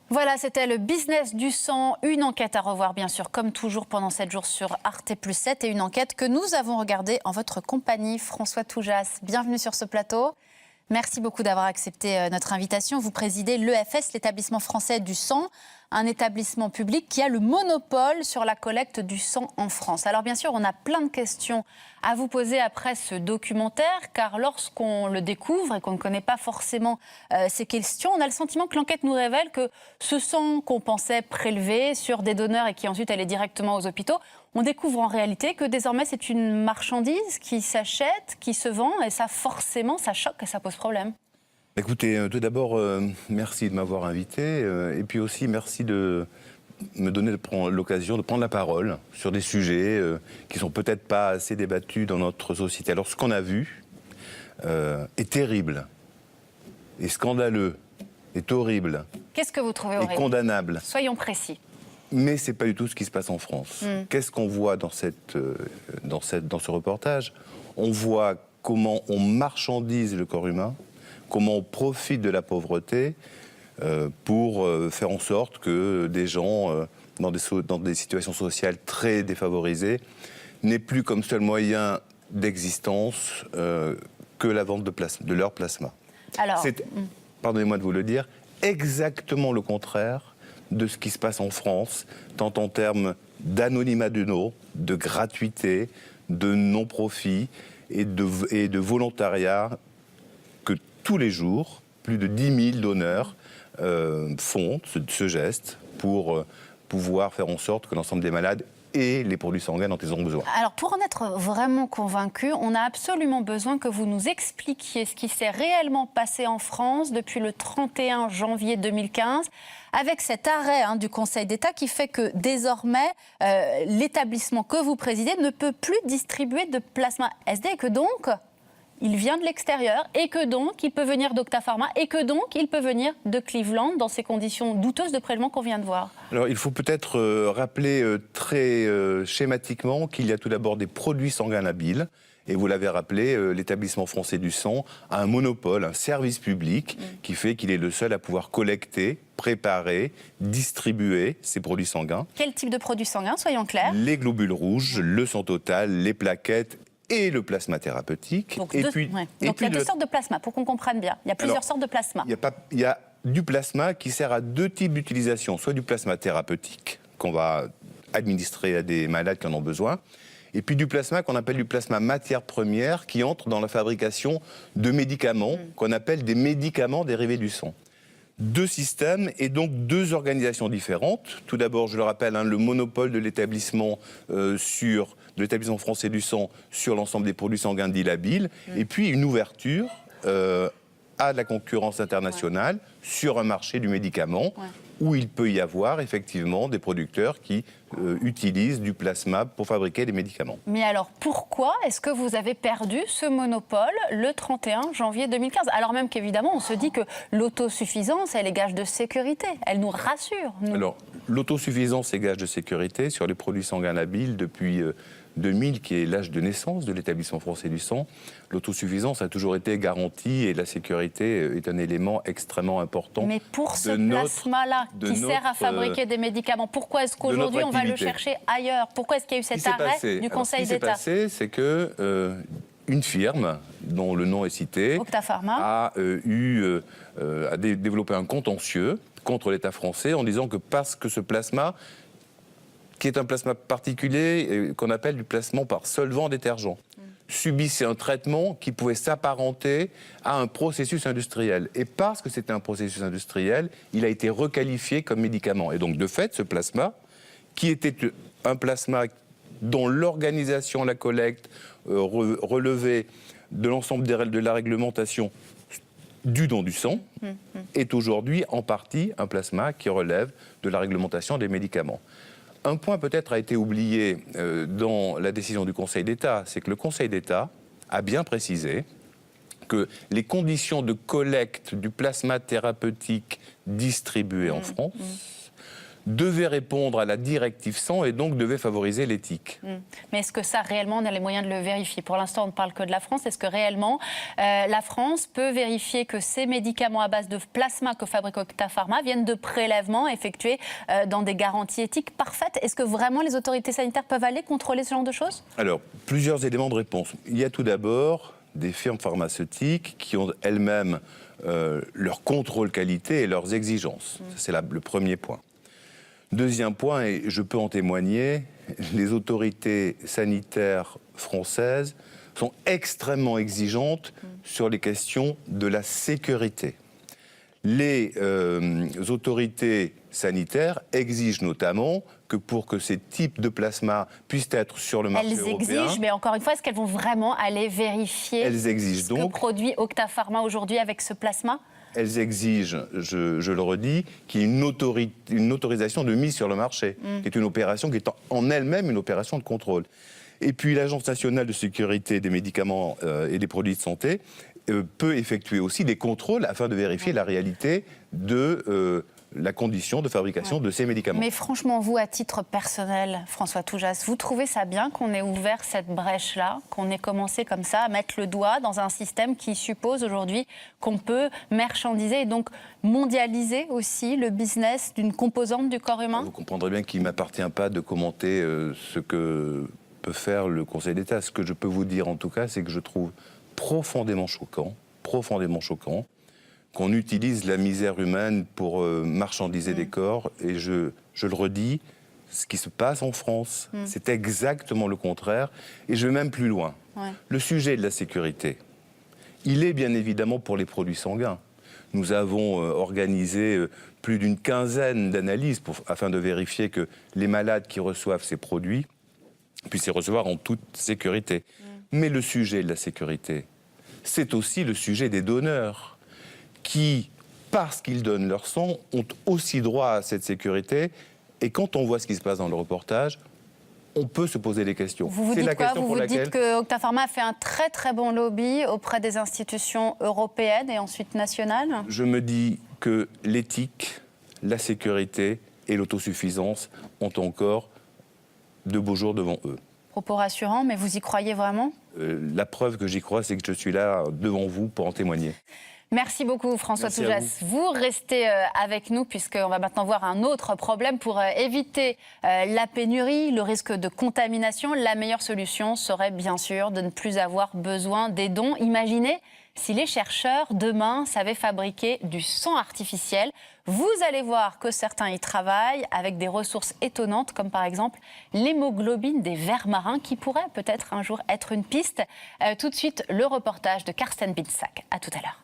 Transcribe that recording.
Voilà, c'était le business du sang, une enquête à revoir bien sûr, comme toujours pendant 7 jours sur Arte+7 et une enquête que nous avons regardée en votre compagnie. François Toujas, bienvenue sur ce plateau. Merci beaucoup d'avoir accepté notre invitation. Vous présidez l'EFS, l'établissement français du sang, un établissement public qui a le monopole sur la collecte du sang en France. Alors bien sûr, on a plein de questions à vous poser après ce documentaire, car lorsqu'on le découvre et qu'on ne connaît pas forcément ces questions, on a le sentiment que l'enquête nous révèle que ce sang qu'on pensait prélevé sur des donneurs et qui ensuite allait directement aux hôpitaux, on découvre en réalité que désormais c'est une marchandise qui s'achète, qui se vend, et ça forcément, ça choque et ça pose problème. Écoutez, tout d'abord, merci de m'avoir invité, et puis aussi merci de me donner l'occasion de prendre la parole sur des sujets qui sont peut-être pas assez débattus dans notre société. Alors, ce qu'on a vu est terrible, est scandaleux, est horrible. Qu'est-ce que vous trouvez horrible ? Et condamnable. Soyons précis. Mais c'est pas du tout ce qui se passe en France. Qu'est-ce qu'on voit dans ce reportage ? On voit comment on marchandise le corps humain, comment on profite de la pauvreté pour faire en sorte que des gens dans des situations sociales très défavorisées n'aient plus comme seul moyen d'existence que la vente de leur plasma. Alors, c'est, pardonnez-moi de vous le dire, exactement le contraire de ce qui se passe en France, tant en termes d'anonymat de gratuité, de non-profit et de volontariat que tous les jours, plus de 10 000 donneurs font ce geste pour pouvoir faire en sorte que l'ensemble des malades et les produits sanguins dont ils ont besoin. Alors, pour en être vraiment convaincu, on a absolument besoin que vous nous expliquiez ce qui s'est réellement passé en France depuis le 31 janvier 2015, avec cet arrêt du Conseil d'État qui fait que désormais, l'établissement que vous présidez ne peut plus distribuer de plasma SD et que donc il vient de l'extérieur et que donc il peut venir d'Octapharma et que donc il peut venir de Cleveland dans ces conditions douteuses de prélèvement qu'on vient de voir. Alors il faut peut-être rappeler très schématiquement qu'il y a tout d'abord des produits sanguins labiles. Et vous l'avez rappelé, l'établissement français du sang a un monopole, un service public qui fait qu'il est le seul à pouvoir collecter, préparer, distribuer ces produits sanguins. Quel type de produits sanguins, soyons clairs ? Les globules rouges, le sang total, les plaquettes et le plasma thérapeutique. Donc, il y a deux sortes de plasma, pour qu'on comprenne bien. Il y a plusieurs sortes de plasma. Il y a du plasma qui sert à deux types d'utilisation. Soit du plasma thérapeutique, qu'on va administrer à des malades qui en ont besoin, et puis du plasma qu'on appelle du plasma matière première, qui entre dans la fabrication de médicaments, qu'on appelle des médicaments dérivés du sang. Deux systèmes et donc deux organisations différentes. Tout d'abord, je le rappelle, le monopole de l'établissement de l'établissement français du sang sur l'ensemble des produits sanguins dits labiles, et puis une ouverture à la concurrence internationale sur un marché du médicament, où il peut y avoir effectivement des producteurs qui utilisent du plasma pour fabriquer des médicaments. Mais alors pourquoi est-ce que vous avez perdu ce monopole le 31 janvier 2015 ? Alors même qu'évidemment on se dit que l'autosuffisance elle est gage de sécurité, elle nous rassure. Alors l'autosuffisance est gage de sécurité sur les produits sanguins labiles depuis 2000, qui est l'âge de naissance de l'établissement français du sang. L'autosuffisance a toujours été garantie et la sécurité est un élément extrêmement important. Mais pour ce plasma-là qui sert à fabriquer des médicaments, pourquoi est-ce qu'aujourd'hui on va le chercher ailleurs ? Pourquoi est-ce qu'il y a eu cet arrêt du Conseil d'État ? Ce qui s'est passé, c'est que une firme, dont le nom est cité, Octapharma, a développé un contentieux contre l'État français en disant que parce que ce plasma, qui est un plasma particulier qu'on appelle du plasma par solvant détergent, subissait un traitement qui pouvait s'apparenter à un processus industriel. Et parce que c'était un processus industriel, il a été requalifié comme médicament. Et donc, de fait, ce plasma, qui était un plasma dont l'organisation, la collecte, relevait de l'ensemble de la réglementation du don du sang, est aujourd'hui en partie un plasma qui relève de la réglementation des médicaments. Un point peut-être a été oublié dans la décision du Conseil d'État, c'est que le Conseil d'État a bien précisé que les conditions de collecte du plasma thérapeutique distribué en France devait répondre à la directive 100 et donc devait favoriser l'éthique. Mais est-ce que ça, réellement, on a les moyens de le vérifier? Pour l'instant, on ne parle que de la France. Est-ce que réellement, la France peut vérifier que ces médicaments à base de plasma que fabrique Octa Pharma viennent de prélèvements effectués dans des garanties éthiques parfaites? Est-ce que vraiment les autorités sanitaires peuvent aller contrôler ce genre de choses? Alors, plusieurs éléments de réponse. Il y a tout d'abord des firmes pharmaceutiques qui ont elles-mêmes leur contrôle qualité et leurs exigences. C'est le premier point. Deuxième point, et je peux en témoigner, les autorités sanitaires françaises sont extrêmement exigeantes sur les questions de la sécurité. Les autorités sanitaires exigent notamment que pour que ces types de plasma puissent être sur le marché européen... Elles exigent, mais encore une fois, est-ce qu'elles vont vraiment aller vérifier ce que produit Octa Pharma aujourd'hui avec ce plasma? Elles exigent, je le redis, qu'il y ait une autorisation de mise sur le marché, qui est une opération qui est en elle-même une opération de contrôle. Et puis l'Agence nationale de sécurité des médicaments et des produits de santé peut effectuer aussi des contrôles afin de vérifier la réalité de la condition de fabrication de ces médicaments. Mais franchement, vous, à titre personnel, François Toujas, vous trouvez ça bien qu'on ait ouvert cette brèche-là, qu'on ait commencé comme ça à mettre le doigt dans un système qui suppose aujourd'hui qu'on peut marchandiser et donc mondialiser aussi le business d'une composante du corps humain? Vous comprendrez bien qu'il ne m'appartient pas de commenter ce que peut faire le Conseil d'État. Ce que je peux vous dire en tout cas, c'est que je trouve profondément choquant qu'on utilise la misère humaine pour marchandiser des corps. Et je le redis, ce qui se passe en France, c'est exactement le contraire. Et je vais même plus loin. Le sujet de la sécurité, il est bien évidemment pour les produits sanguins. Nous avons organisé plus d'une quinzaine d'analyses afin de vérifier que les malades qui reçoivent ces produits puissent les recevoir en toute sécurité. Mais le sujet de la sécurité, c'est aussi le sujet des donneurs qui, parce qu'ils donnent leur sang, ont aussi droit à cette sécurité. Et quand on voit ce qui se passe dans le reportage, on peut se poser des questions. Vous vous dites quoi? Vous vous dites que Octa Pharma a fait un très très bon lobby auprès des institutions européennes et ensuite nationales? Je me dis que l'éthique, la sécurité et l'autosuffisance ont encore de beaux jours devant eux. Propos rassurants, mais vous y croyez vraiment? La preuve que j'y crois, c'est que je suis là devant vous pour en témoigner. Merci beaucoup François Toujas. Vous restez avec nous puisqu'on va maintenant voir un autre problème pour éviter la pénurie, le risque de contamination. La meilleure solution serait bien sûr de ne plus avoir besoin des dons. Imaginez si les chercheurs demain savaient fabriquer du sang artificiel. Vous allez voir que certains y travaillent avec des ressources étonnantes comme par exemple l'hémoglobine des vers marins qui pourrait peut-être un jour être une piste. Tout de suite le reportage de Karsten Binsack. À tout à l'heure.